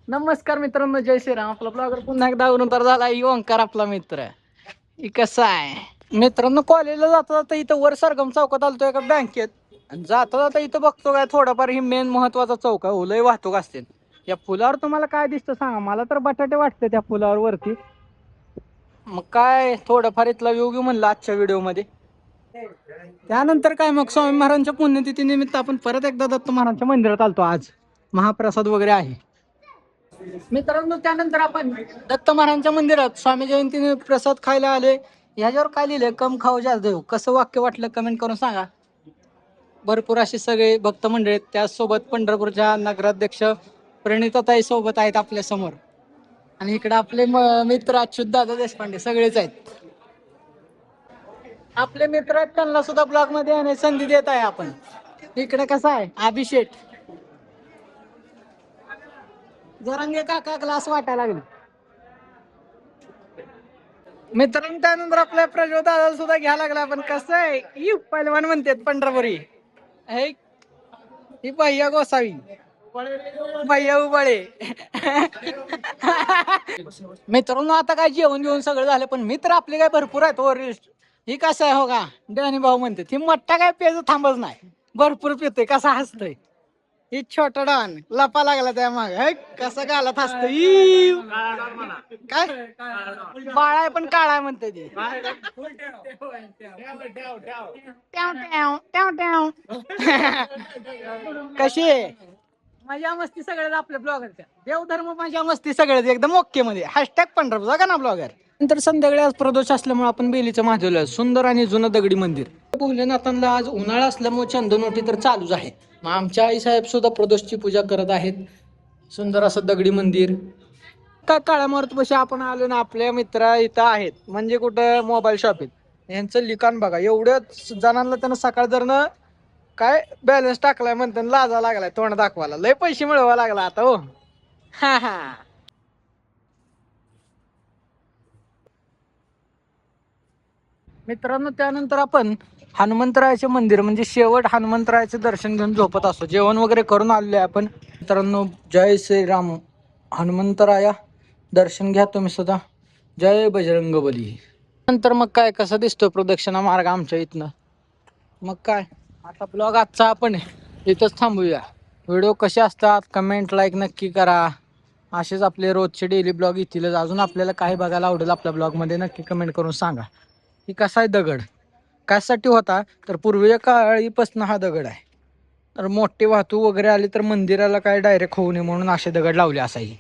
नमस्कार मित्रांनो, जय श्रीराम. आपला ब्लॉगर पुन्हा एकदा तर झाला ओंकार आपला मित्र. कसा आहे मित्रांनो, कॉलेजला जाता जाता इथं वर सरगम चौकात आलतोय एका बँकेत. आणि जाता जाता इथं बघतो काय थोडाफार ही मेन महत्वाचा चौक आहे. लय वाहतूक असते या पुलावर. तुम्हाला काय दिसतं सांगा? मला तर बटाटे वाटते त्या पुलावर वरती. मग काय थोडंफार इथला व्ह्यू घेऊ म्हणलं आजच्या व्हिडिओ मध्ये. त्यानंतर काय मग स्वामी महाराजांच्या पुण्यतिथी निमित्त आपण परत एकदा दत्त महाराजांच्या मंदिरात आलतो. आज महाप्रसाद वगैरे आहे मित्रांनो. त्यानंतर आपण दत्त महाराजांच्या मंदिरात स्वामी जयंतीने प्रसाद खायला आले. ह्याच्यावर काय लिहिलंय? कम खाऊ जास्त देऊ. कसं वाक्य वाटलं कमेंट करून सांगा. भरपूर असे सगळे भक्त मंडळी आहेत. त्याचसोबत पंढरपूरच्या नगराध्यक्ष प्रणिताताई सोबत आहेत आपल्या समोर. आणि इकडे आपले मित्र अच्युत दादा देशपांडे सगळेच आहेत. आपले मित्र आहेत, त्यांना सुद्धा ब्लॉग मध्ये येण्याची संधी देत आहे आपण. इकडे कसं आहे अभिषेक जरांगे काका ग्लास वाटायला लागले मित्रांनो. त्यानंतर आपल्या प्रज्वल दादा सुद्धा घ्यायला लागला. पण कसं आहे ही पहिलवान म्हणतात पंढरपुरी. ही भैया गोसावी भैया उबाळे. मित्रांनो आता काय जेवण घेऊन सगळं झालं, पण मित्र आपले काय भरपूर आहेत वरिष्ठ. ही कसं आहे हो का डॅनी भाऊ म्हणते ही मट्टा काय पेज थांबच नाही, भरपूर पिते. कसा हसतोय ही छोटा डॉन. लपा लागला त्या माग. कसं घालत हसत काय बाळा पण काळा म्हणते ती. कशी आहे मजा मस्ती सगळ्यात आपल्या ब्लॉगरच्या. देवधर्म मजा मस्ती सगळ्यात एकदम ओके मध्ये. हॅशटॅग पंढरपूर बघा ना ब्लॉगर. नंतर संध्याकाळी आज प्रदोष असल्यामुळे आपण बेलीचं महादेवला सुंदर आणि जुनं दगडी मंदिर. भोलेनाथांना आज उन्हाळा असल्यामुळे चंदनवटी तर चालूच आहे. मग आमच्या आई साहेब सुद्धा प्रदोषची पूजा करत आहेत. सुंदर असं दगडी मंदिर. काय काळ्या मारुतीपाशी आपण आलो ना, आपल्या मित्र इथं आहेत म्हणजे कुठं मोबाईल शॉपिंग. यांचं लिखाण बघा. एवढ्याच जणांना त्यानं सकाळ जर काय बॅलन्स टाकलाय म्हणते लाजा लागलाय तोंड दाखवायला. लय पैसे मिळवा लागला आता हो. हा हा मित्रांनो. त्यानंतर आपण हनुमंतरायाचे मंदिर म्हणजे शेवट हनुमंतरायाचे दर्शन घेऊन झोपत असतो. जेवण वगैरे करून आलेलो आहे आपण. मित्रांनो जय श्रीराम. हनुमंतराया दर्शन घ्या तुम्ही सुद्धा. जय बजरंगबली. नंतर मग काय कसं दिसतो प्रदक्षिणा मार्ग आमच्या इथनं. मग काय आता ब्लॉग आजचा आपण इथंच थांबूया. व्हिडिओ कसे असतात कमेंट लाईक नक्की करा. असेच आपले रोजचे डेली ब्लॉग येतीलच. अजून आपल्याला काय बघायला आवडेल आपल्या ब्लॉगमध्ये नक्की कमेंट करून सांगा. ही कसा आहे दगड कशासाठी होता तर पूर्वीच्या काळीपासून हा दगड आहे. तर मोठी वाहतूक वगैरे आली तर मंदिराला काय डायरेक्ट होऊ नये म्हणून असे दगड लावले असायचे.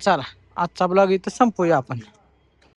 चला आजचा ब्लॉग इथं संपूया आपण.